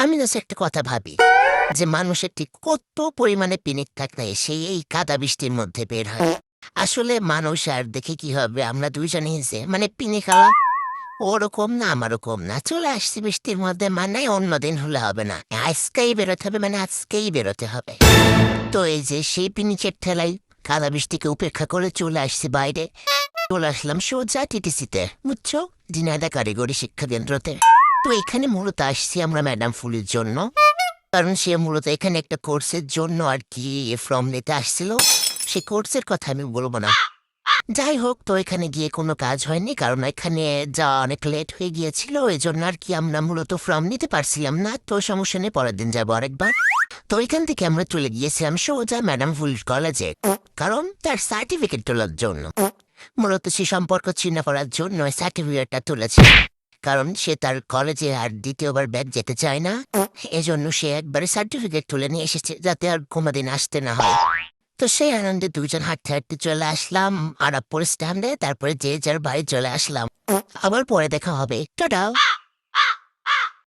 আমি জাস্ট একটা কথা ভাবি যে মানুষের ঠিক কত পরিমাণে পিনিক থাকলে সেই এই কাদা বৃষ্টির মধ্যে বের হয়। আসলে মানুষ আর দেখে কি হবে, আমরা দুইজনে যে মানে পিনিক খাওয়া ওরকম না আমারও কম না। চলে আসছি বৃষ্টির মধ্যে, মানে অন্যদিন হলে হবে না, আজকেই বেরোতে হবে, মানে আজকেই বেরোতে হবে। তো এই যে সেই পিনিকের ঠেলাই কাদা বৃষ্টিকে উপেক্ষা করে চলে আসছি বাইরে। চলে আসলাম সোজা টিটিসিতে, বুঝছো, ঝিনাইদহ কারিগরি শিক্ষা কেন্দ্রতে। তো এখানে মূলত আসছি আমরা ম্যাডাম ফুলের জন্য, কারণ সে মূলত এখানে একটা কোর্সের জন্য আর কি ফর্ম নিতে আসছিল। সে কোর্সের কথা আমি বলবো না। যাই হোক, তো এখানে গিয়ে কোনো কাজ হয়নি, কারণ এখানে যা অনেক লেট হয়ে গিয়েছিল, এই জন্য আর কি আমরা মূলত ফর্ম নিতে পারছিলাম না। তো সমস্যা নেই, পরের দিন যাবো আরেকবার। তো এখান থেকে আমরা চলে গিয়েছিলাম সোজা ম্যাডাম ফুল কলেজে, কারণ তার সার্টিফিকেট তোলার জন্য। মূলত সে সম্পর্ক ছিন্ন করার জন্য সার্টিফিকেটটা তুলেছে, কারণ সে তার কলেজে আর দ্বিতীয়বার ব্যাগ যেতে চায় না। এজন্য সে একবারে সার্টিফিকেট তুলে নিয়ে এসেছে, যাতে আর কোনোদিন আসতে না হয়। তো সেই আনন্দে দুজন হাঁটতে হাঁটতে চলে আসলাম আরাপপুর স্ট্যান্ডে, তারপরে যে যার বাড়ি চলে আসলাম। আবার পরে দেখা হবে, টাটা।